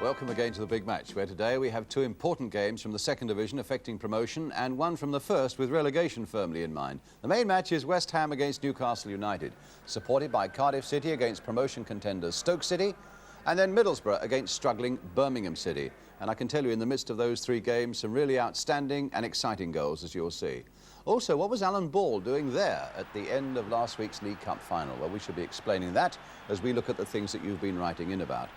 Welcome again to the big match, where today we have two important games from the second division affecting promotion and one from the first with relegation firmly in mind. The main match is West Ham against Newcastle United, supported by Cardiff City against promotion contenders Stoke City, and then Middlesbrough against struggling Birmingham City. And I can tell you, in the midst of those three games, some really outstanding and exciting goals, as you'll see. Also, what was Alan Ball doing there at the end of last week's League Cup final? Well, we should be explaining that as we look at the things that you've been writing in about.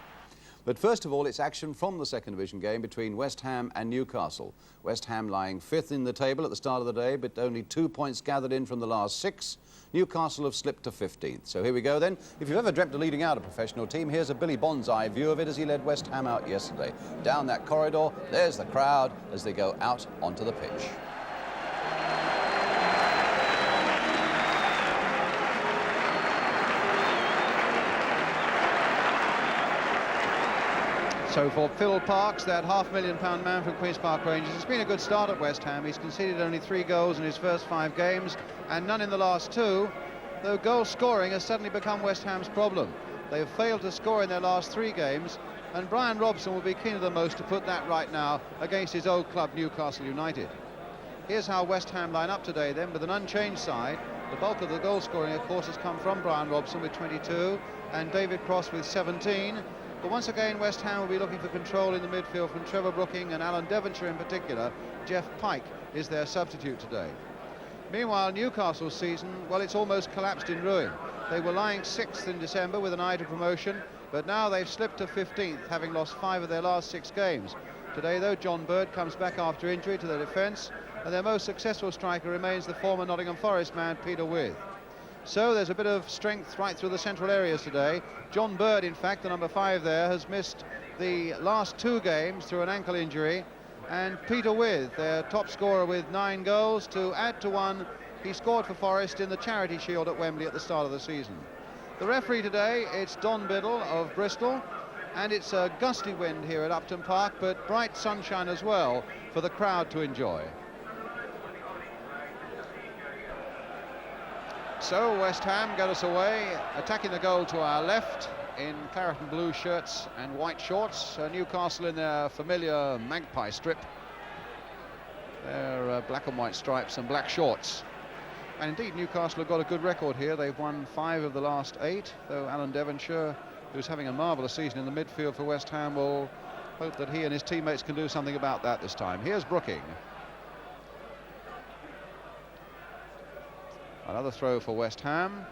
But first of all, it's action from the second division game between West Ham and Newcastle. West Ham lying fifth in the table at the start of the day, but only 2 points gathered in from the last 6. Newcastle have slipped to 15th. So here we go then. If you've ever dreamt of leading out a professional team, here's a Billy Bond's eye view of it as he led West Ham out yesterday. Down that corridor, there's the crowd as they go out onto the pitch. So for Phil Parkes, that £500,000 man from Queen's Park Rangers, it's been a good start at West Ham. He's conceded only 3 goals in his first 5 games and none in the last 2, though goal scoring has suddenly become West Ham's problem. They've failed to score in their last 3 games, and Brian Robson will be keener than most to put that right now against his old club Newcastle United. Here's how West Ham line up today then, with an unchanged side. The bulk of the goal scoring, of course, has come from Brian Robson with 22 and David Cross with 17. But once again, West Ham will be looking for control in the midfield from Trevor Brooking and Alan Devonshire in particular. Jeff Pike is their substitute today. Meanwhile, Newcastle's season, well, it's almost collapsed in ruin. They were lying 6th in December with an eye to promotion, but now they've slipped to 15th, having lost 5 of their last 6 games. Today, though, John Bird comes back after injury to their defence, and their most successful striker remains the former Nottingham Forest man, Peter With. So there's a bit of strength right through the central areas today. John Bird, in fact, the number 5 there, has missed the last 2 games through an ankle injury. And Peter With, their top scorer with 9 goals, to add to one he scored for Forest in the Charity Shield at Wembley at the start of the season. The referee today, it's Don Biddle of Bristol, and it's a gusty wind here at Upton Park, but bright sunshine as well for the crowd to enjoy. So West Ham get us away, attacking the goal to our left in claret and blue shirts and white shorts. Newcastle in their familiar magpie strip. Their black and white stripes and black shorts. And indeed, Newcastle have got a good record here. They've won 5 of the last 8, though Alan Devonshire, who's having a marvellous season in the midfield for West Ham, will hope that he and his teammates can do something about that this time. Here's Brooking. Another throw for West Ham.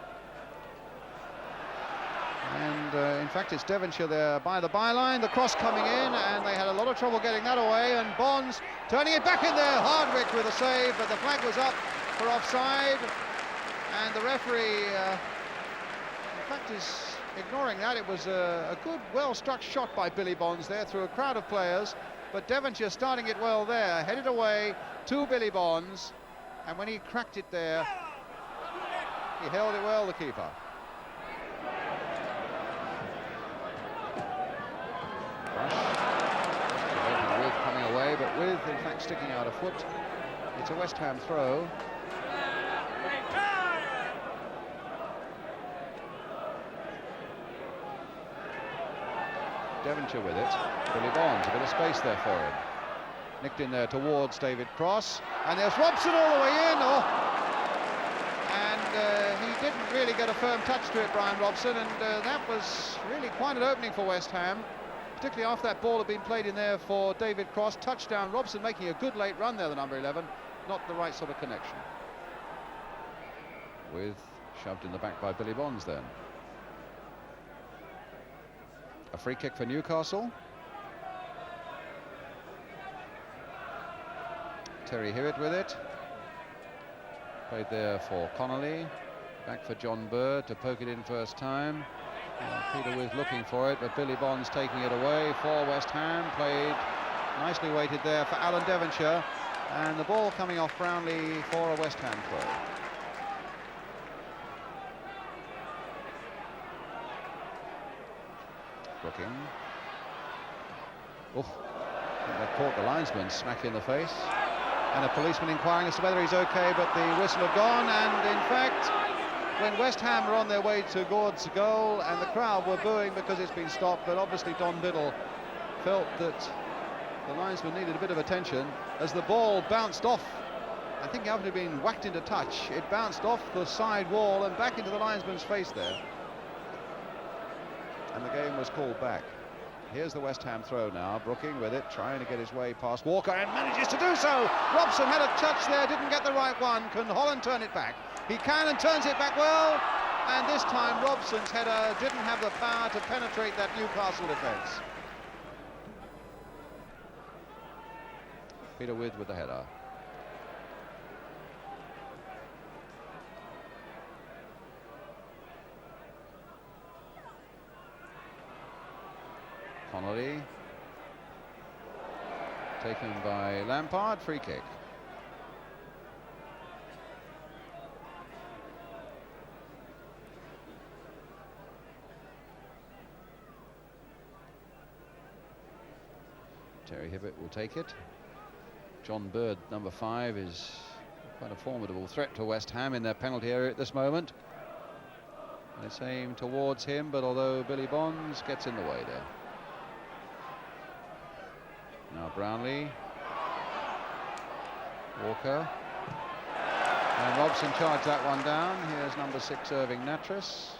And in fact, it's Devonshire there by the byline. The cross coming in, and they had a lot of trouble getting that away. And Bonds turning it back in there. Hardwick with a save, but the flag was up for offside. And the referee, in fact, is ignoring that. It was a good, well-struck shot by Billy Bonds there through a crowd of players. But Devonshire starting it well there, headed away to Billy Bonds. And when he cracked it there, he held it well, the keeper. With coming away, but with, in fact, sticking out a foot. It's a West Ham throw. Devonshire with it. Billy Bonds, a bit of space there for him. Nicked in there towards David Cross. And there's Robson all the way in. Oh. He didn't really get a firm touch to it, Brian Robson, and that was really quite an opening for West Ham, particularly after that ball had been played in there for David Cross. Touchdown, Robson making a good late run there, the number 11. Not the right sort of connection. With shoved in the back by Billy Bonds then. A free kick for Newcastle. Terry Hewitt with it. Played there for Connolly. Back for John Bird to poke it in first time. Peter With looking for it, but Billy Bonds taking it away for West Ham. Played nicely weighted there for Alan Devonshire. And the ball coming off Brownlee for a West Ham throw. Brooking. Oh, I think they caught the linesman smack in the face. And a policeman inquiring as to whether he's okay, but the whistle had gone. And in fact, when West Ham were on their way towards the goal and the crowd were booing because it's been stopped, but obviously Don Biddle felt that the linesman needed a bit of attention as the ball bounced off. I think after being whacked into touch, it bounced off the side wall and back into the linesman's face there. And the game was called back. Here's the West Ham throw now. Brooking with it, trying to get his way past Walker, and manages to do so. Robson had a touch there, didn't get the right one. Can Holland turn it back? He can, and turns it back well. And this time Robson's header didn't have the power to penetrate that Newcastle defence. Peter with the header. Connolly, taken by Lampard, free kick. Terry Hibbett will take it. John Bird, number 5, is quite a formidable threat to West Ham in their penalty area at this moment. And it's aimed towards him, but although Billy Bonds gets in the way there. Now Brownlee, Walker, and Robson charged that one down. Here's number 6, Irving Nattrass,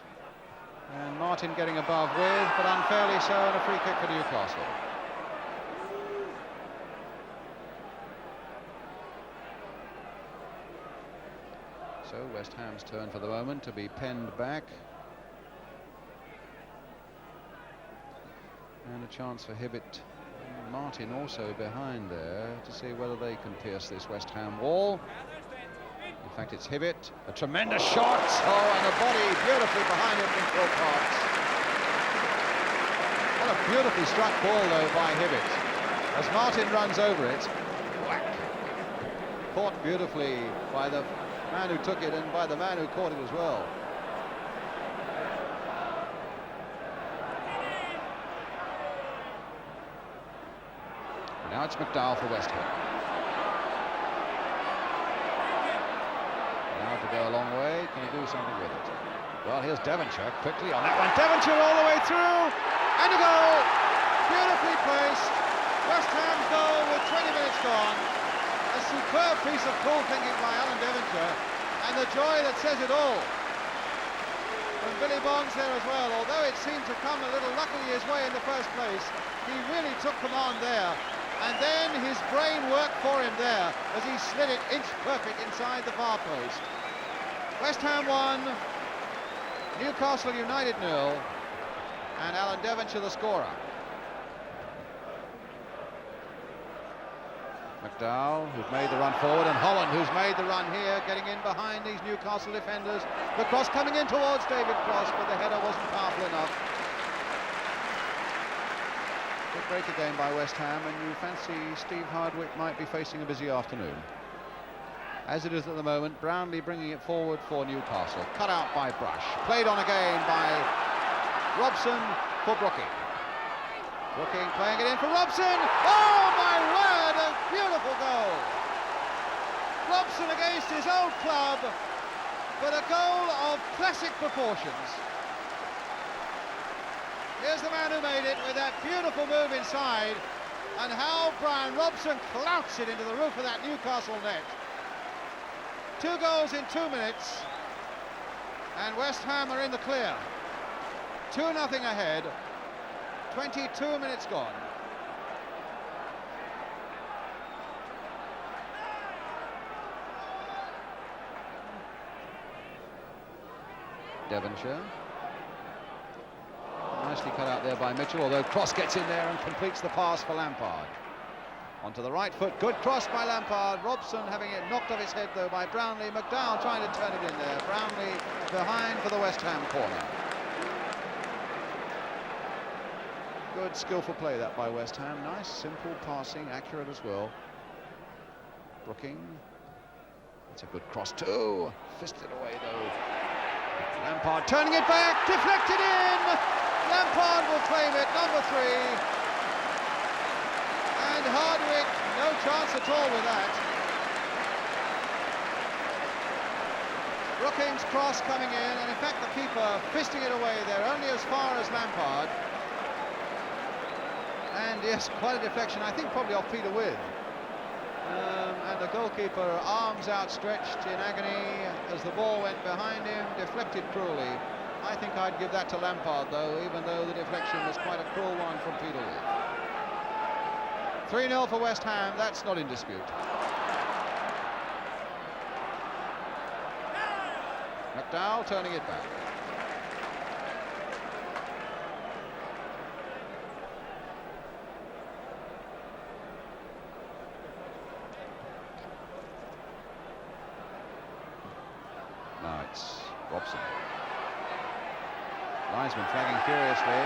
and Martin getting above with, but unfairly so, and a free kick for Newcastle. So West Ham's turn for the moment to be penned back, and a chance for Hibbett. Martin also behind there to see whether they can pierce this West Ham wall. In fact, it's Hibbett. A tremendous shot. Oh, and a body beautifully behind him from Phil Parks. What a beautifully struck ball, though, by Hibbett. As Martin runs over it, whack. Caught beautifully by the man who took it and by the man who caught it as well. Now it's McDowell for West Ham. Now to go a long way, can he do something with it? Well, here's Devonshire quickly on that one. Devonshire all the way through, and a goal! Beautifully placed. West Ham's goal with 20 minutes gone. A superb piece of cool thinking by Alan Devonshire, and the joy that says it all. From Billy Bonds there as well, although it seemed to come a little luckily his way in the first place, he really took command there. And then his brain worked for him there as he slid it inch perfect inside the far post. West Ham 1, Newcastle United 0, and Alan Devonshire the scorer. McDowell, who's made the run forward, and Holland, who's made the run here, getting in behind these Newcastle defenders. The cross coming in towards David Cross, but the header wasn't powerful enough. Good break again by West Ham, and you fancy Steve Hardwick might be facing a busy afternoon. As it is at the moment, Brownlee bringing it forward for Newcastle. Cut out by Brush. Played on again by Robson for Brooking. Brooking playing it in for Robson. Oh my word, a beautiful goal. Robson against his old club, but a goal of classic proportions. Here's the man who made it with that beautiful move inside, and how Brian Robson clouts it into the roof of that Newcastle net. 2 goals in 2 minutes, and West Ham are in the clear. 2-0 ahead, 22 minutes gone. Devonshire. Nicely cut out there by Mitchell, although Cross gets in there and completes the pass for Lampard. Onto the right foot, good cross by Lampard. Robson having it knocked off his head though by Brownlee. McDowell trying to turn it in there. Brownlee behind for the West Ham corner. Good skillful play that by West Ham. Nice simple passing, accurate as well. Brooking. It's a good cross too. Fisted away though. Lampard turning it back, deflected in. Lampard will claim it, number 3. And Hardwick, no chance at all with that. Brooking's cross coming in, and in fact the keeper fisting it away there, only as far as Lampard. And yes, quite a deflection, I think probably off Peter With. And the goalkeeper, arms outstretched in agony as the ball went behind him, deflected cruelly. I think I'd give that to Lampard, though, even though the deflection was quite a cruel one from Peter With. 3-0 for West Ham, that's not in dispute. McDowell turning it back. Now it's Robson. Linesman flagging furiously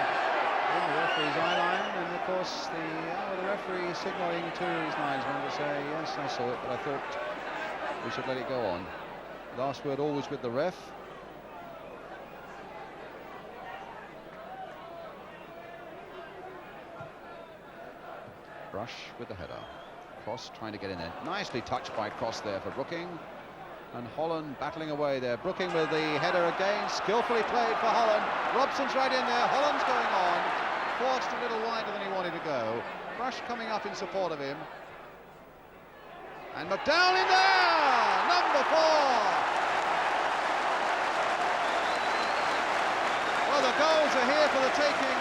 in the referee's eye line, and of course the referee signalling to his linesman to say, yes, I saw it, but I thought we should let it go on. Last word always with the ref. Brush with the header. Cross trying to get in there. Nicely touched by Cross there for Brooking. And Holland battling away there. Brooking with the header again. Skillfully played for Holland. Robson's right in there. Holland's going on. Forced a little wider than he wanted to go. Brush coming up in support of him. And McDowell in there! Number 4! Well, the goals are here for the taking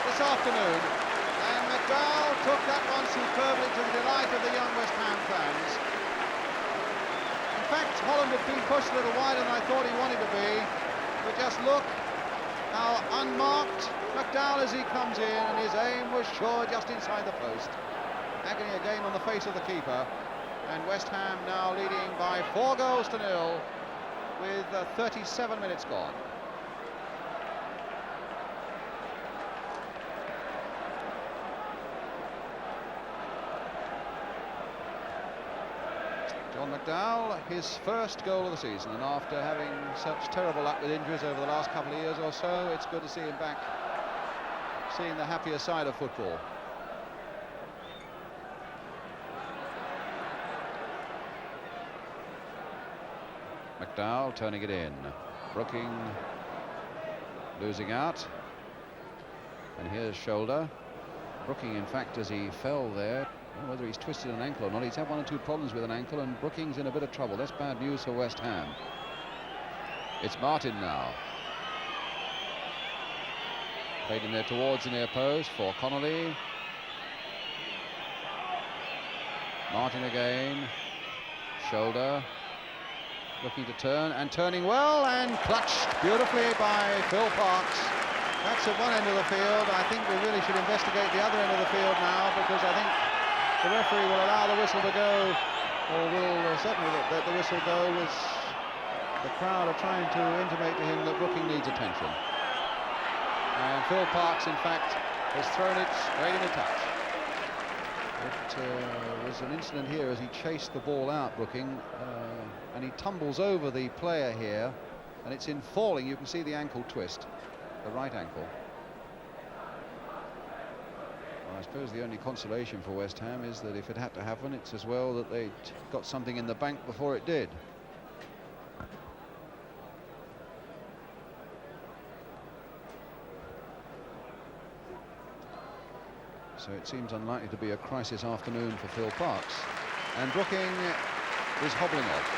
this afternoon. And McDowell took that one superbly to the delight of the young West Ham fans. In fact, Holland had been pushed a little wider than I thought he wanted to be. But just look how unmarked McDowell as he comes in, and his aim was sure just inside the post. Agony again on the face of the keeper. And West Ham now leading by 4-0 with 37 minutes gone. John McDowell, his first goal of the season, and after having such terrible luck with injuries over the last couple of years or so, it's good to see him back, seeing the happier side of football. McDowell turning it in. Brooking losing out. And here's Shoulder. Brooking, in fact, as he fell there, whether he's twisted an ankle or not, he's had 1 or 2 problems with an ankle, and Brooking's in a bit of trouble. That's bad news for West Ham. It's Martin now. Played in there towards the near post for Connolly. Martin again. Shoulder. Looking to turn, and turning well, and clutched beautifully by Phil Parks. That's at one end of the field. I think we really should investigate the other end of the field now, because I think the referee will allow the whistle to go, or will certainly let the whistle go, as the crowd are trying to intimate to him that Brooking needs attention. And Phil Parks, in fact, has thrown it straight in the touch. It was an incident here as he chased the ball out, Brooking, and he tumbles over the player here, and it's in falling. You can see the ankle twist, the right ankle. Well, I suppose the only consolation for West Ham is that if it had to happen, it's as well that they'd got something in the bank before it did. So it seems unlikely to be a crisis afternoon for Phil Parks. And Brooking is hobbling off.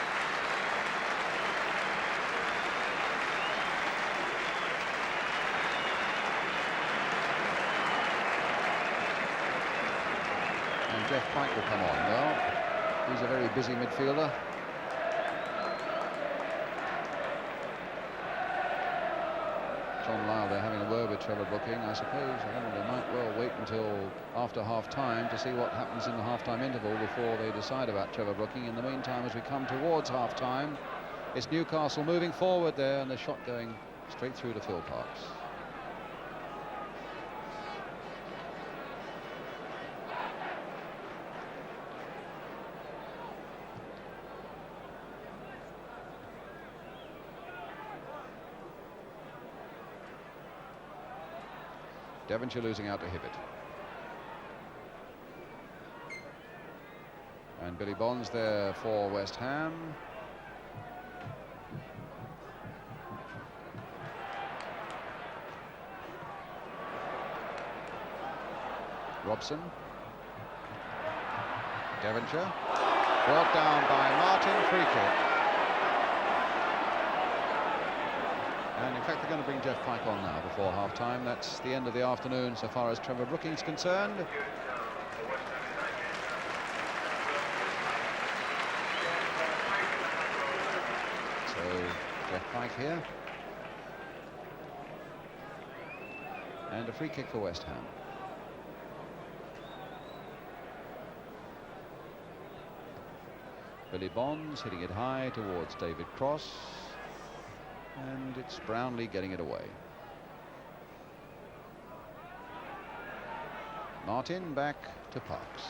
And Jeff Pike will come on. Well, he's a very busy midfielder. John Lyle, they're having a word with Trevor Brooking. I suppose they might well wait until after half-time to see what happens in the half-time interval before they decide about Trevor Brooking. In the meantime, as we come towards half-time, it's Newcastle moving forward there, and the shot going straight through to Phil Parks. Devonshire losing out to Hibbett. And Billy Bonds there for West Ham. Robson. Devonshire. Brought down by Martin, free kick. And in fact, they're going to bring Jeff Pike on now before half-time. That's the end of the afternoon so far as Trevor Brooking's concerned. So, Jeff Pike here. And a free kick for West Ham. Billy Bonds hitting it high towards David Cross. And it's Brownlee getting it away. Martin back to Parks.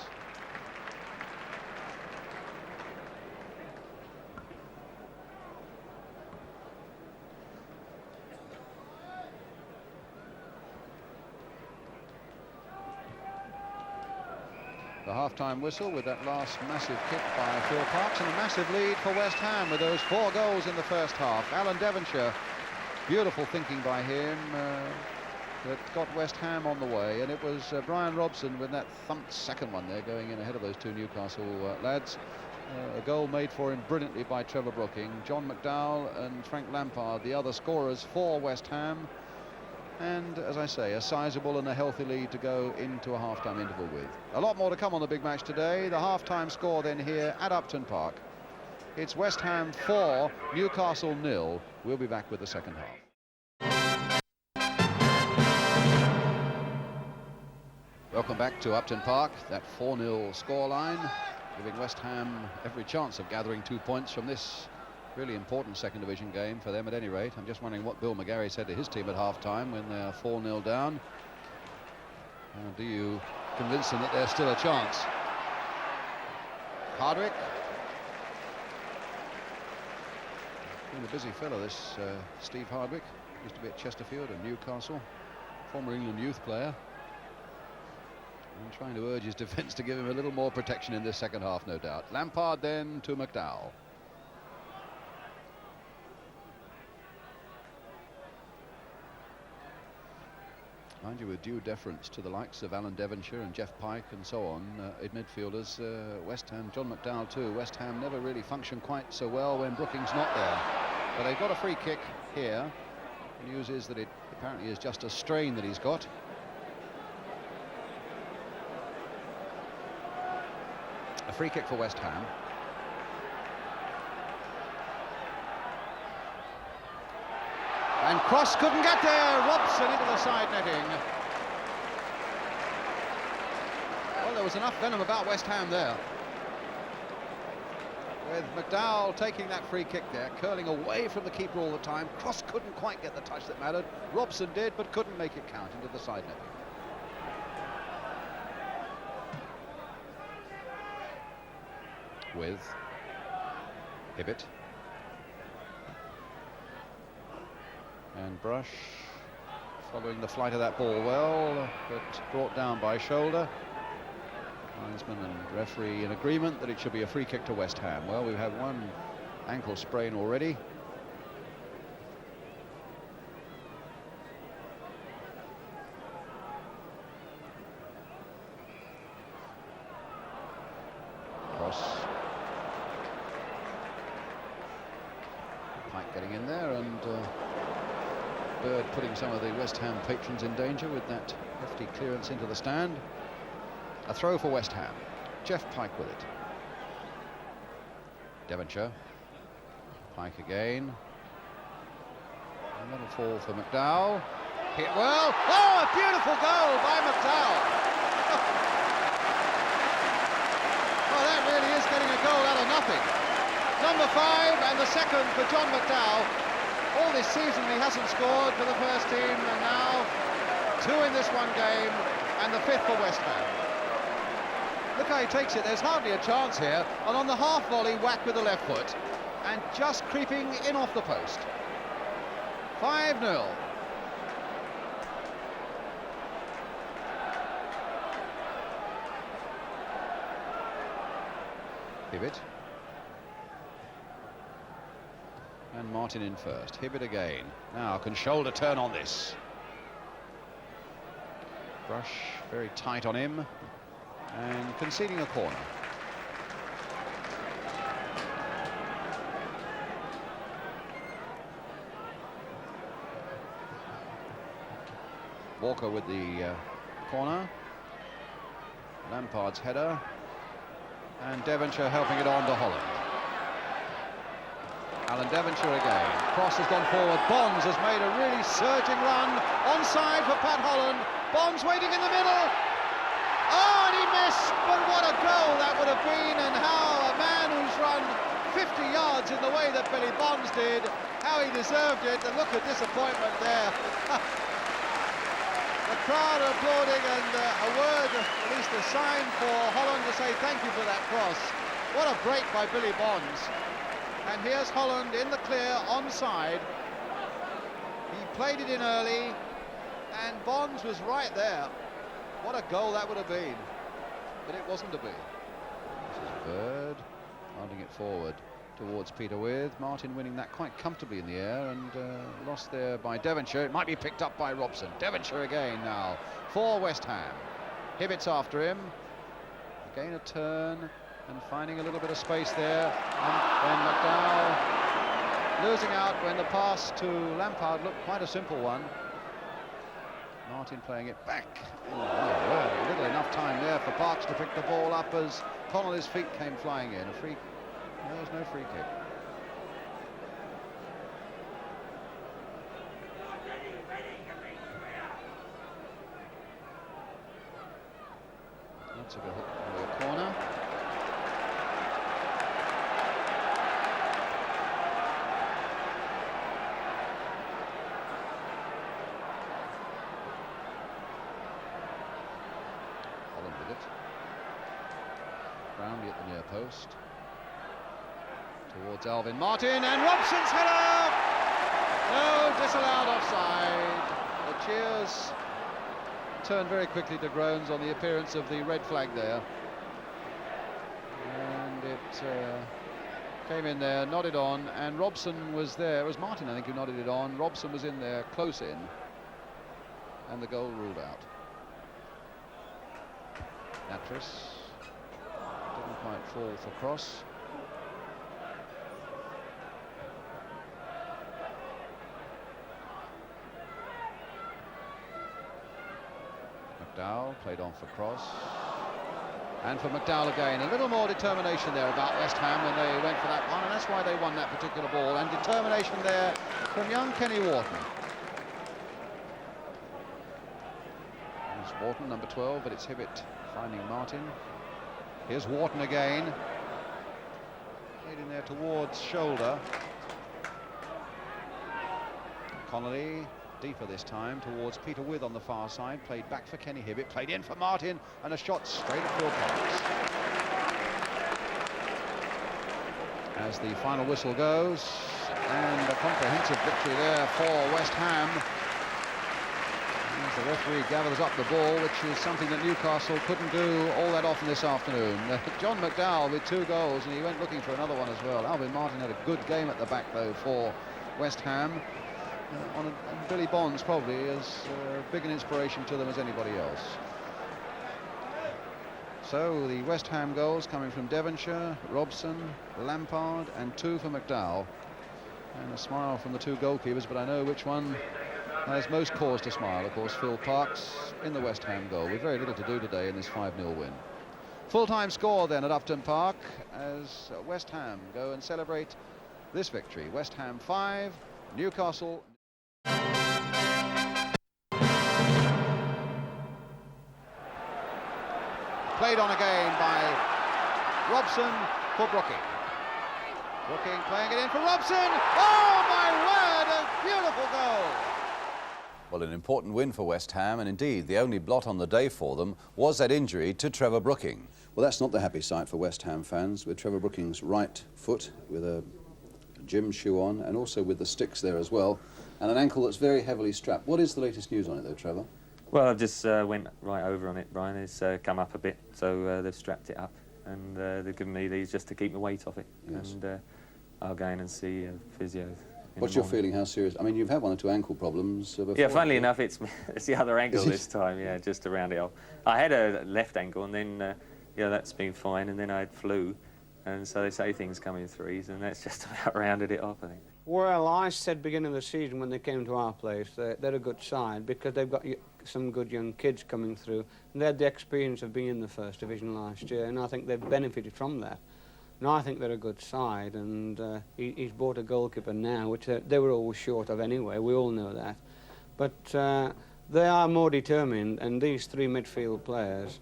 The half-time whistle with that last massive kick by Phil Parks, and a massive lead for West Ham with those 4 goals in the first half. Alan Devonshire, beautiful thinking by him that got West Ham on the way, and it was Brian Robson with that thumped second one there going in ahead of those 2 Newcastle lads. A goal made for him brilliantly by Trevor Brooking. John McDowell and Frank Lampard, the other scorers for West Ham. And, as I say, a sizable and a healthy lead to go into a half-time interval with. A lot more to come on the big match today. The half-time score then here at Upton Park. It's West Ham 4, Newcastle 0. We'll be back with the second half. Welcome back to Upton Park. That 4-0 scoreline, giving West Ham every chance of gathering 2 points from this really important second division game for them at any rate. I'm just wondering what Bill McGarry said to his team at half-time when they're 4-0 down. Do you convince them that there's still a chance? Hardwick. Been a busy fellow, this Steve Hardwick. Used to be at Chesterfield and Newcastle. Former England youth player. And trying to urge his defence to give him a little more protection in this second half, no doubt. Lampard then to McDowell. Mind you, with due deference to the likes of Alan Devonshire and Jeff Pike and so on, in midfielders, West Ham, John McDowell too, West Ham never really function quite so well when Brooking's not there. But they've got a free kick here. The news is that it apparently is just a strain that he's got. A free kick for West Ham. And Cross couldn't get there. Robson into the side netting. Well, there was enough venom about West Ham there. With McDowell taking that free kick there, curling away from the keeper all the time. Cross couldn't quite get the touch that mattered. Robson did, but couldn't make it count into the side netting. With Hibbett. And Brush following the flight of that ball well, but brought down by shoulder. Linesman and referee in agreement that it should be a free kick to West Ham. Well, we've had one ankle sprain already. Cross. Pike getting in there, and Bird putting some of the West Ham patrons in danger with that hefty clearance into the stand. A throw for West Ham. Jeff Pike with it. Devonshire. Pike again. A little fall for McDowell. Hit well. Oh, a beautiful goal by McDowell. Well, that really is getting a goal out of nothing. Number 5 and the second for John McDowell. All this season he hasn't scored for the first team, and now 2 in this one game, and the 5th for West Ham. Look how he takes it. There's hardly a chance here, and on the half volley, whack with the left foot, and just creeping in off the post. 5-0. Hibbett. And Martin in first. Hibbett again. Now, can shoulder turn on this? Brush very tight on him and conceding a corner. Walker with the corner. Lampard's header. And Devonshire helping it on to Holland. Alan Devonshire again. Cross has gone forward. Bonds has made a really surging run. Onside for Pat Holland. Bonds waiting in the middle. Oh, and he missed. But what a goal that would have been. And how a man who's run 50 yards in the way that Billy Bonds did, how he deserved it. The look of disappointment there. The crowd are applauding, and a word, at least a sign for Holland to say thank you for that cross. What a break by Billy Bonds. And here's Holland in the clear, onside. He played it in early, and Bonds was right there. What a goal that would have been. But it wasn't to be. This is Bird, handing it forward towards Peter With. Martin winning that quite comfortably in the air, and lost there by Devonshire. It might be picked up by Robson. Devonshire again now for West Ham. Hibbett's after him. Again a turn and finding a little bit of space there. And then McDowell losing out when the pass to Lampard looked quite a simple one. Martin playing it back. Oh, little enough time there for Parks to pick the ball up as Connolly's feet came flying in. A free. No, there's no free kick. That's a good hook into a corner. Holland with it. Brownlee at the near post. Towards Alvin Martin, and Robson's header! No, disallowed offside. The cheers turned very quickly to groans on the appearance of the red flag there. And it came in there, nodded on, and Robson was there. It was Martin, I think, who nodded it on. Robson was in there, close in, and the goal ruled out. Natris didn't quite fall for cross. McDowell played on for cross, and for McDowell again. A little more determination there about West Ham when they went for that one, and that's why they won that particular ball. And determination there from young Kenny Wharton. There's Wharton, number 12, but it's Hibbett finding Martin. Here's Wharton again. Played in there towards shoulder. Connolly. Deeper this time towards Peter With on the far side, played back for Kenny Hibbett, played in for Martin, and a shot straight at Phil Parks. As the final whistle goes, and a comprehensive victory there for West Ham. As the referee gathers up the ball, which is something that Newcastle couldn't do all that often this afternoon. John McDowell with 2 goals, and he went looking for another one as well. Alvin Martin had a good game at the back though for West Ham. And Billy Bonds probably as big an inspiration to them as anybody else. So the West Ham goals coming from Devonshire, Robson, Lampard, and 2 for McDowell. And a smile from the 2 goalkeepers, but I know which one has most cause to smile. Of course, Phil Parks in the West Ham goal, with very little to do today in this 5-0 win. Full-time score then at Upton Park as West Ham go and celebrate this victory. West Ham 5, Newcastle. Played on again by Robson for Brooking. Brooking playing it in for Robson. Oh my word, a beautiful goal. Well, an important win for West Ham, and indeed the only blot on the day for them was that injury to Trevor Brooking. Well, that's not the happy sight for West Ham fans, with Trevor Brooking's right foot with a gym shoe on, and also with the sticks there as well, and an ankle that's very heavily strapped. What is the latest news on it though, Trevor? Well, I've just went right over on it, Brian. It's come up a bit, so they've strapped it up, and they've given me these just to keep the weight off it. Yes. And I'll go in and see a physio What's your feeling? How serious? I mean, you've had one or two ankle problems before. Yeah, funnily enough, it's the other ankle this time. Yeah, just to round it off. I had a left ankle, and then yeah, that's been fine. And then I had flu, and so they say things come in threes, and that's just about rounded it off, I think. Well, I said beginning of the season when they came to our place, they're a good side because they've got some good young kids coming through, and they had the experience of being in the First Division last year, and I think they've benefited from that. And I think they're a good side, and he's bought a goalkeeper now, which they were always short of anyway, we all know that. But they are more determined, and these three midfield players,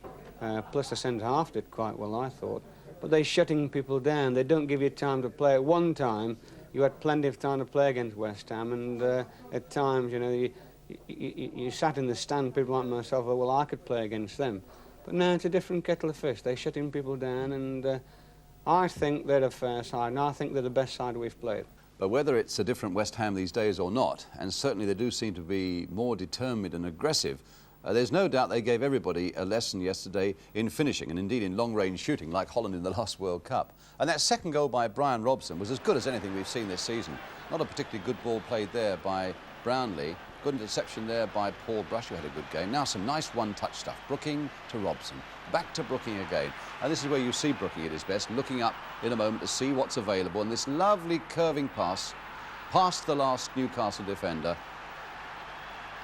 plus the centre-half did quite well, I thought, but they're shutting people down. They don't give you time to play. At one time, you had plenty of time to play against West Ham, and at times, you know, you sat in the stand, people like myself, oh, well, I could play against them. But now it's a different kettle of fish. They're shutting people down, and I think they're a fair side, and I think they're the best side we've played. But whether it's a different West Ham these days or not, and certainly they do seem to be more determined and aggressive, there's no doubt they gave everybody a lesson yesterday in finishing, and indeed in long-range shooting, like Holland in the last World Cup. And that second goal by Brian Robson was as good as anything we've seen this season. Not a particularly good ball played there by Brownlee. Good interception there by Paul Brush, who had a good game. Now some nice one-touch stuff. Brooking to Robson. Back to Brooking again. And this is where you see Brooking at his best, looking up in a moment to see what's available. And this lovely curving pass past the last Newcastle defender.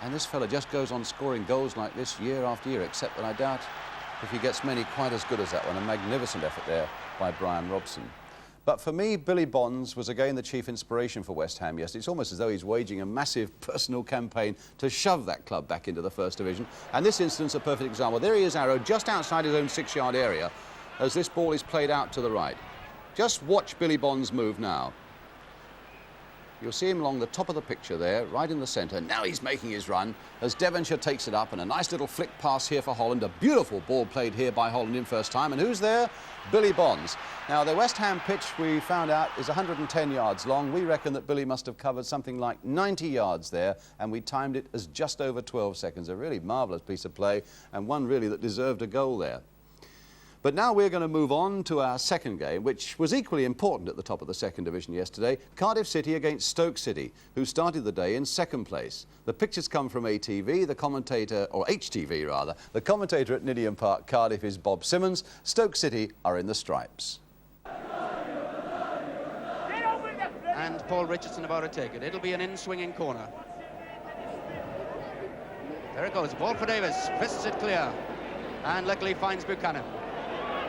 And this fella just goes on scoring goals like this year after year, except that I doubt if he gets many quite as good as that one. A magnificent effort there by Brian Robson. But for me, Billy Bonds was again the chief inspiration for West Ham yesterday. It's almost as though he's waging a massive personal campaign to shove that club back into the First Division. And this instance, a perfect example. There he is, Arrow, just outside his own 6-yard area as this ball is played out to the right. Just watch Billy Bonds move now. You'll see him along the top of the picture there, right in the centre. Now he's making his run as Devonshire takes it up, and a nice little flick pass here for Holland. A beautiful ball played here by Holland in first time. And who's there? Billy Bonds. Now, the West Ham pitch, we found out, is 110 yards long. We reckon that Billy must have covered something like 90 yards there, and we timed it as just over 12 seconds. A really marvellous piece of play, and one really that deserved a goal there. But now we're going to move on to our second game, which was equally important at the top of the second division yesterday. Cardiff City against Stoke City, who started the day in second place. The pictures come from ATV, the commentator, or HTV rather. The commentator at Ninian Park, Cardiff, is Bob Simmons. Stoke City are in the stripes. And Paul Richardson about to take it. It'll be an in-swinging corner. There it goes, ball for Davis, fists it clear, and luckily finds Buchanan.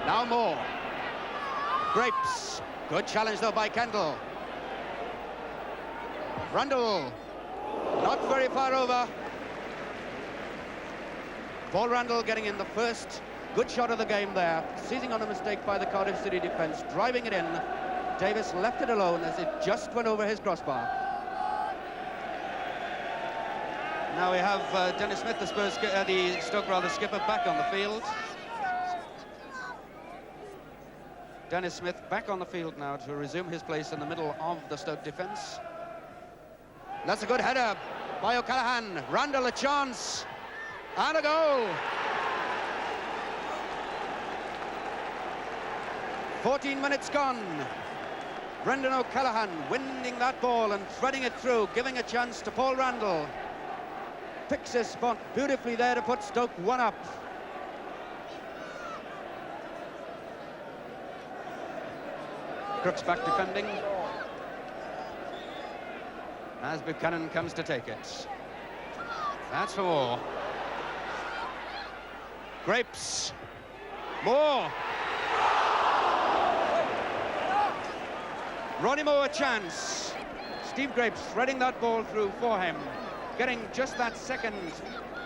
Now Moore. Grapes. Good challenge though by Kendall. Rundle. Not very far over. Paul Rundle getting in the first good shot of the game there. Seizing on a mistake by the Cardiff City defence. Driving it in. Davis left it alone as it just went over his crossbar. Now we have Dennis Smith, the Stoke skipper, back on the field. Dennis Smith back on the field now to resume his place in the middle of the Stoke defence. That's a good header by O'Callaghan. Randall a chance and a goal. 14 minutes gone. Brendan O'Callaghan winning that ball and threading it through, giving a chance to Paul Randall. Picks his spot beautifully there to put Stoke one up. Crooks back defending as Buchanan comes to take it. That's for Moore. Grapes. Moore. Ronnie Moore a chance. Steve Grapes threading that ball through for him. Getting just that second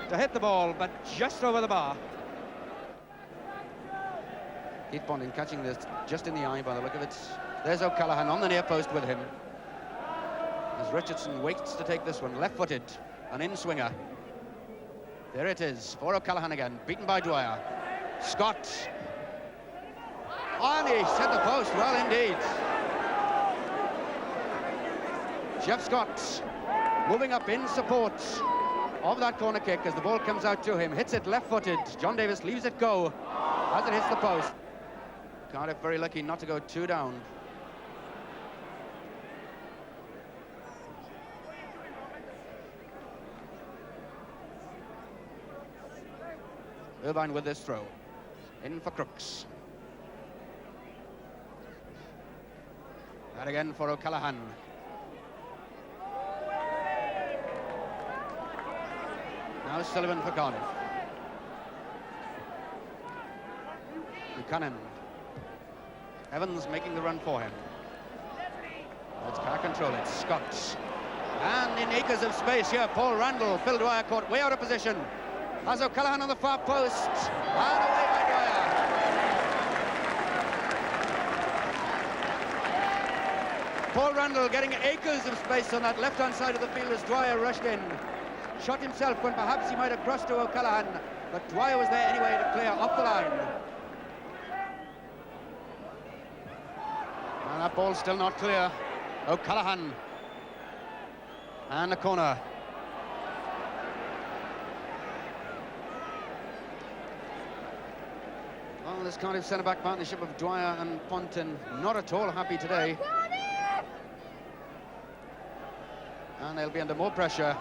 to hit the ball, but just over the bar. Keith Bonding catching this just in the eye by the look of it. There's O'Callaghan on the near post with him. As Richardson waits to take this one, left-footed, an in-swinger. There it is for O'Callaghan again, beaten by Dwyer. Scott. And he set the post well indeed. Jeff Scott moving up in support of that corner kick as the ball comes out to him. Hits it left-footed. John Davis leaves it go as it hits the post. Cardiff very lucky not to go two down. Irvine with this throw. In for Crooks. And again for O'Callaghan. Now Sullivan for Cardiff. Buchanan. Evans making the run for him. It's can't control it. Scott. And in acres of space here, Paul Randall. Phil Dwyer caught way out of position. Has O'Callaghan on the far post. And away by Dwyer. Paul Randall getting acres of space on that left-hand side of the field as Dwyer rushed in. Shot himself when perhaps he might have crossed to O'Callaghan, but Dwyer was there anyway to clear off the line. And that ball's still not clear. O'Callaghan. And a corner. Well, this Cardiff centre-back partnership of Dwyer and Pontin not at all happy today. And they'll be under more pressure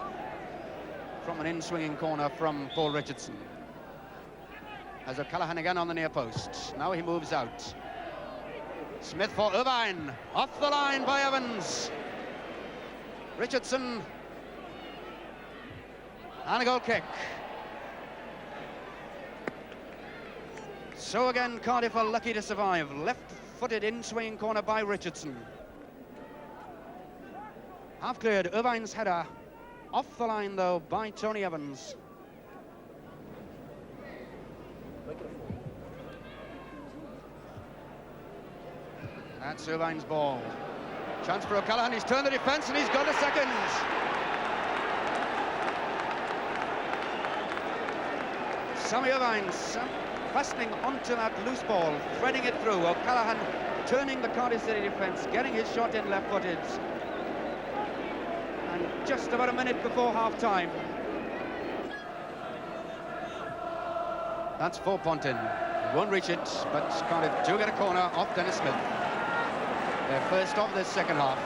from an in-swinging corner from Paul Richardson. As O'Callaghan again on the near post. Now he moves out. Smith for Irvine. Off the line by Evans. Richardson. And a goal kick. So again, Cardiff are lucky to survive. Left-footed in-swinging corner by Richardson. Half cleared, Irvine's header. Off the line, though, by Tony Evans. That's Irvine's ball. Chance for O'Callaghan. He's turned the defence and he's got a second. Sammy Irvine fastening onto that loose ball, threading it through. O'Callaghan turning the Cardiff City defence, getting his shot in left-footed. And just about a minute before half-time. That's for Pontin. He won't reach it, but Cardiff do get a corner off Dennis Smith. Their first of this second half.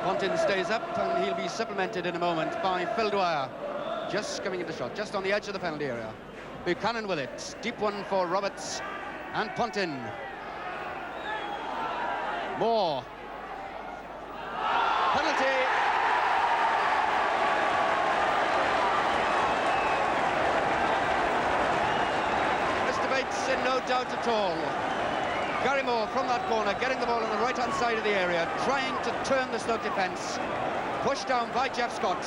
Pontin stays up and he'll be supplemented in a moment by Phil Dwyer. Just coming into shot, just on the edge of the penalty area. Buchanan with it. Deep one for Roberts and Pontin. Moore. Penalty. Mr. Bates in no doubt at all. Gary Moore from that corner, getting the ball on the right-hand side of the area, trying to turn the Stoke defence. Pushed down by Jeff Scott.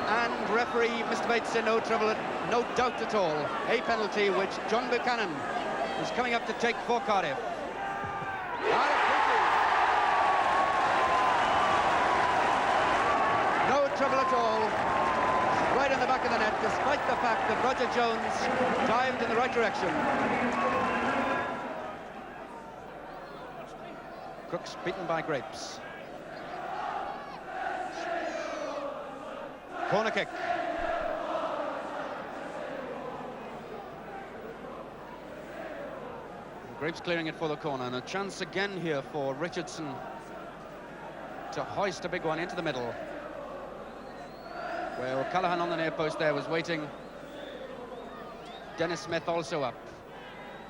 And referee Mr. Bates in no trouble, no doubt at all. A penalty which John Buchanan is coming up to take for Cardiff. No trouble at all. Right in the back of the net, despite the fact that Roger Jones dived in the right direction. Crooks beaten by Grapes. Corner kick. Grapes clearing it for the corner, and a chance again here for Richardson to hoist a big one into the middle. Where O'Callaghan on the near post there was waiting. Dennis Smith also up.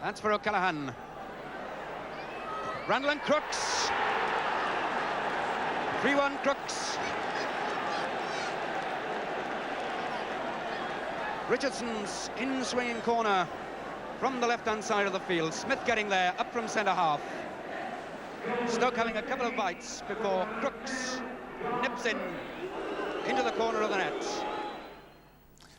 That's for O'Callaghan. Randall and Crooks. 3-1 Crooks. Richardson's in-swinging corner from the left-hand side of the field. Smith getting there, up from centre-half. Stoke having a couple of bites before Crooks nips in into the corner of the net.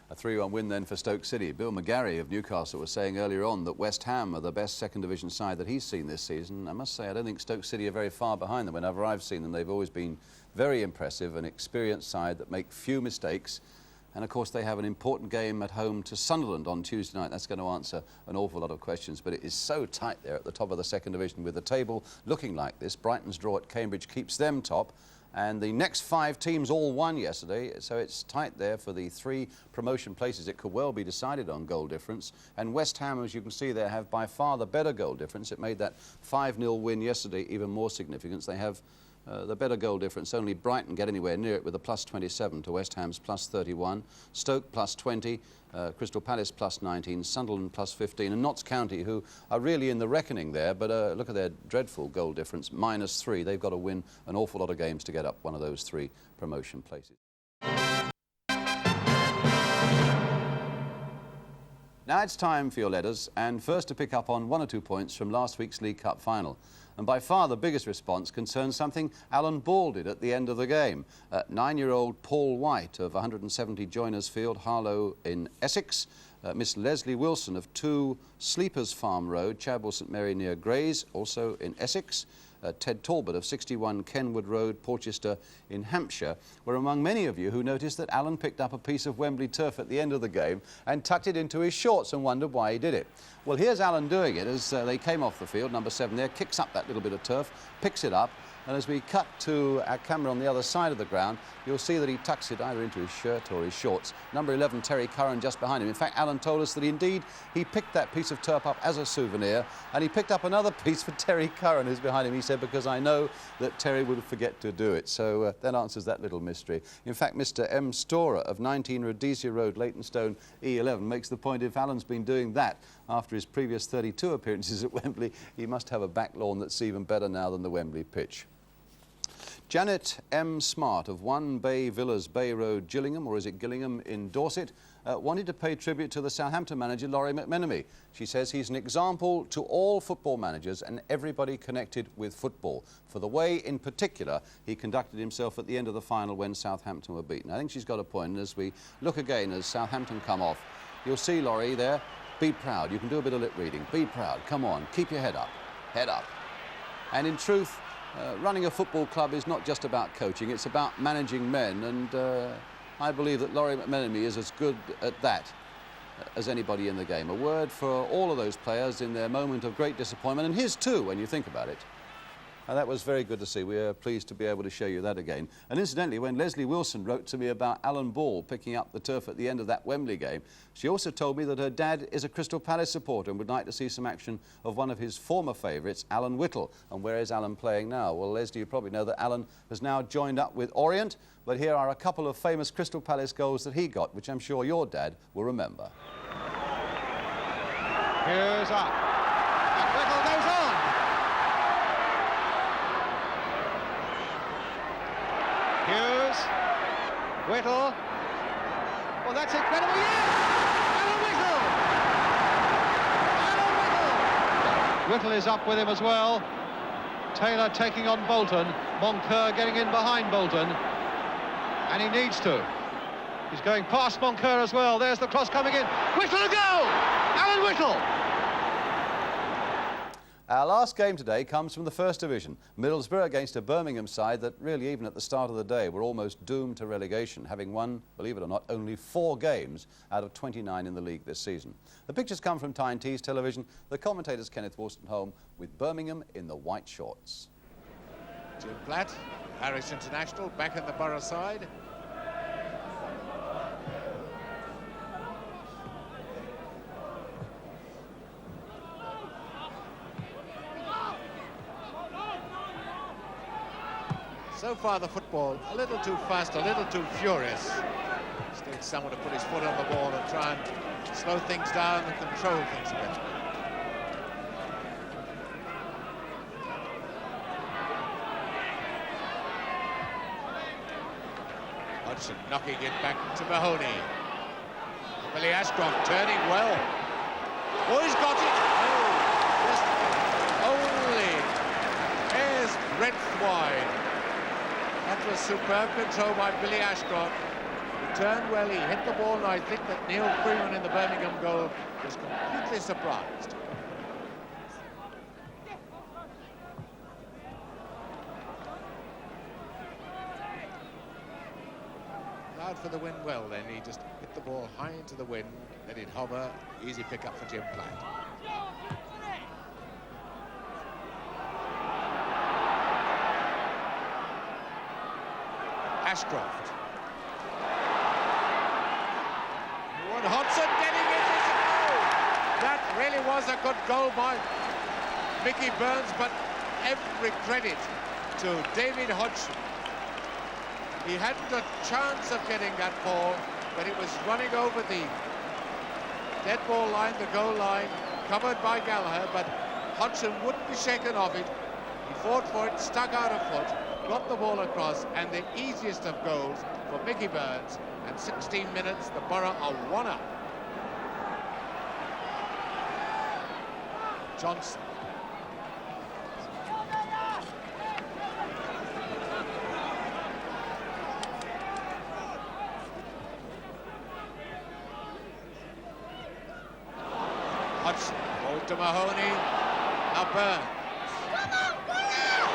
A 3-1 win then for Stoke City. Bill McGarry of Newcastle was saying earlier on that West Ham are the best second division side that he's seen this season. I must say, I don't think Stoke City are very far behind them. Whenever I've seen them, they've always been very impressive, an experienced side that make few mistakes. And of course, they have an important game at home to Sunderland on Tuesday night. That's going to answer an awful lot of questions, but it is so tight there at the top of the second division with the table looking like this. Brighton's draw at Cambridge keeps them top. And the next 5 teams all won yesterday, so it's tight there for the 3 promotion places. It could well be decided on goal difference. And West Ham, as you can see there, have by far the better goal difference. It made that 5-0 win yesterday even more significant. They have the better goal difference. Only Brighton get anywhere near it with a +27 to West Ham's +31. Stoke +20, Crystal Palace +19, Sunderland +15, and Notts County, who are really in the reckoning there, but look at their dreadful goal difference, -3. They've got to win an awful lot of games to get up one of those 3 promotion places. Now it's time for your letters, and first to pick up on 1 or 2 points from last week's League Cup final. And by far the biggest response concerns something Alan Ball did at the end of the game. 9-year-old Paul White of 170 Joiners Field, Harlow in Essex, Miss Leslie Wilson of 2 Sleepers Farm Road, Chadwell St Mary near Grays, also in Essex, Ted Talbot of 61 Kenwood Road, Porchester in Hampshire, were among many of you who noticed that Alan picked up a piece of Wembley turf at the end of the game and tucked it into his shorts and wondered why he did it. Well, here's Alan doing it as they came off the field. Number 7 there kicks up that little bit of turf, picks it up, and as we cut to our camera on the other side of the ground, you'll see that he tucks it either into his shirt or his shorts. Number 11, Terry Curran, just behind him. In fact, Alan told us that indeed he picked that piece of turf up as a souvenir, and he picked up another piece for Terry Curran, who's behind him. He said, because I know that Terry would forget to do it. So that answers that little mystery. In fact, Mr. M. Storer of 19 Rhodesia Road, Leytonstone, E11, makes the point if Alan's been doing that after his previous 32 appearances at Wembley, he must have a back lawn that's even better now than the Wembley pitch. Janet M. Smart of 1 Bay Villas, Bay Road, Gillingham, or is it Gillingham in Dorset, wanted to pay tribute to the Southampton manager, Laurie McMenemy. She says he's an example to all football managers and everybody connected with football for the way, in particular, he conducted himself at the end of the final when Southampton were beaten. I think she's got a point, and as we look again as Southampton come off, you'll see Laurie there. Be proud. You can do a bit of lip reading. Be proud. Come on. Keep your head up. Head up. And in truth, running a football club is not just about coaching, it's about managing men, and I believe that Laurie McMenemy is as good at that as anybody in the game. A word for all of those players in their moment of great disappointment, and his too, when you think about it. And that was very good to see. We are pleased to be able to show you that again. And incidentally, when Leslie Wilson wrote to me about Alan Ball picking up the turf at the end of that Wembley game, she also told me that her dad is a Crystal Palace supporter and would like to see some action of one of his former favourites, Alan Whittle. And where is Alan playing now? Well, Leslie, you probably know that Alan has now joined up with Orient, but here are a couple of famous Crystal Palace goals that he got, which I'm sure your dad will remember. Here's up. And Whittle goes on. Hughes, Whittle, well that's incredible, yes! Alan Whittle! Alan Whittle! Whittle is up with him as well. Taylor taking on Bolton, Moncur getting in behind Bolton, and he needs to. He's going past Moncur as well, there's the cross coming in. Whittle a goal! Alan Whittle! Our last game today comes from the First Division. Middlesbrough against a Birmingham side that really, even at the start of the day, were almost doomed to relegation, having won, believe it or not, only 4 games out of 29 in the league this season. The pictures come from Tyne Tees Television. The commentator's Kenneth Wolstenholme with Birmingham in the white shorts. Jim Platt, Irish international, back in the Borough side. So far the football a little too fast, a little too furious. Still someone to put his foot on the ball and try and slow things down and control things a bit. Hodgson knocking it back to Mahoney. Billy Ashcroft turning well. Oh, he's got it! Oh, just only hairs breadth wide. That was superb control by Billy Ashcroft. He turned well, he hit the ball, and I think that Neil Freeman in the Birmingham goal was completely surprised. Allowed for the wind well then, he just hit the ball high into the wind, let it hover, easy pick up for Jim Platt. Ashcroft. And Hodgson getting it as a goal. That really was a good goal by Mickey Burns, but every credit to David Hodgson. He hadn't a chance of getting that ball, but it was running over the dead ball line, the goal line, covered by Gallagher, but Hodgson wouldn't be shaken off it. He fought for it, stuck out a foot, got the ball across, and the easiest of goals for Mickey Burns. And 16 minutes, the Borough are 1-up. Johnson. Hodgson, ball to Mahoney, now Burns.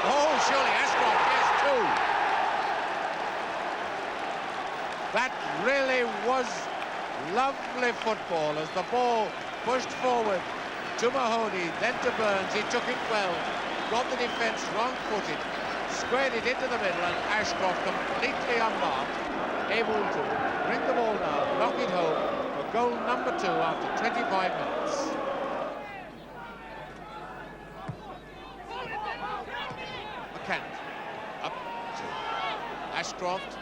Oh, surely Ashcroft, yes, two. That really was lovely football as the ball pushed forward to Mahoney, then to Burns. He took it well, got the defence wrong-footed, squared it into the middle, and Ashcroft completely unmarked, able to bring the ball down, knock it home for goal number 2 after 25 minutes. McCann up to Ashcroft.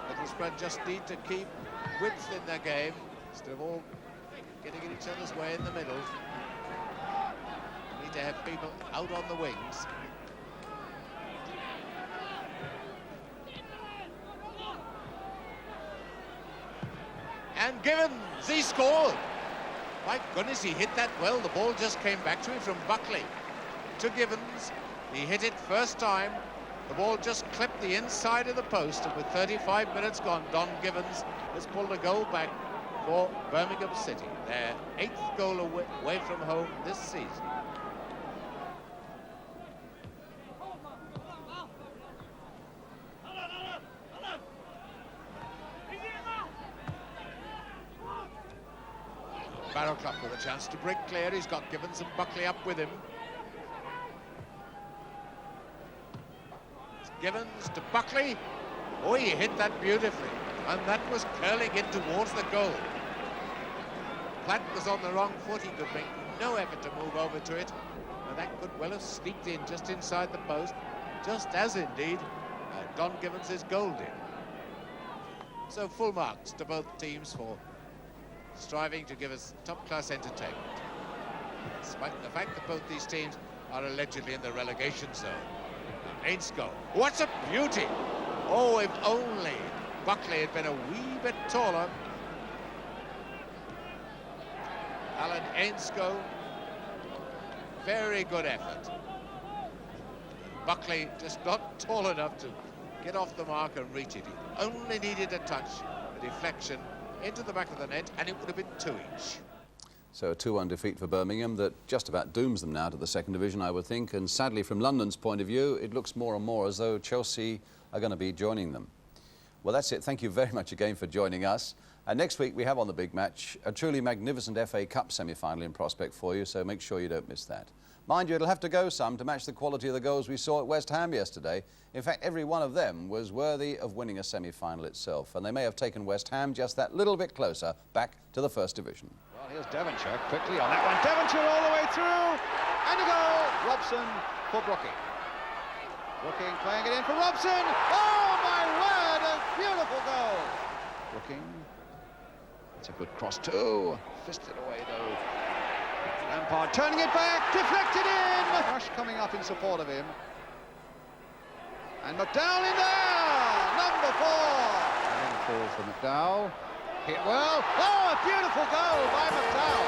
Middlesbrough just need to keep width in their game instead of all getting in each other's way in the middle. Need to have people out on the wings. And Givens, he scored. My goodness, he hit that well. The ball just came back to him from Buckley to Givens. He hit it first time. The ball just clipped the inside of the post, and with 35 minutes gone, Don Givens has pulled a goal back for Birmingham City. Their 8th goal away from home this season. Barrowclough with a chance to break clear. He's got Givens and Buckley up with him. Givens to Buckley. Oh, he hit that beautifully. And that was curling in towards the goal. Platt was on the wrong foot. He could make no effort to move over to it. And that could well have sneaked in just inside the post, just as indeed Don Givens' goal did. So full marks to both teams for striving to give us top-class entertainment, despite the fact that both these teams are allegedly in the relegation zone. Ainscough, what a beauty! Oh, if only Buckley had been a wee bit taller. Alan Ainscough, very good effort. Buckley just not tall enough to get off the mark and reach it. He only needed a touch, a deflection into the back of the net, and it would have been 2 each. So a 2-1 defeat for Birmingham that just about dooms them now to the second division, I would think. And sadly, from London's point of view, it looks more and more as though Chelsea are going to be joining them. Well, that's it. Thank you very much again for joining us. And next week, we have on the big match a truly magnificent FA Cup semi-final in prospect for you, so make sure you don't miss that. Mind you, it'll have to go some to match the quality of the goals we saw at West Ham yesterday. In fact, every one of them was worthy of winning a semi-final itself, and they may have taken West Ham just that little bit closer back to the First Division. Well, here's Devonshire quickly on that one. Devonshire all the way through, and a goal. Robson for Brooking. Brooking playing it in for Robson. Oh, my word, a beautiful goal. Brooking. It's a good cross too. Fisted away though. Lampard turning it back, deflected in. Rush coming up in support of him. And McDowell in there, number 4. And fall for McDowell. Hit well. Oh, a beautiful goal by McDowell.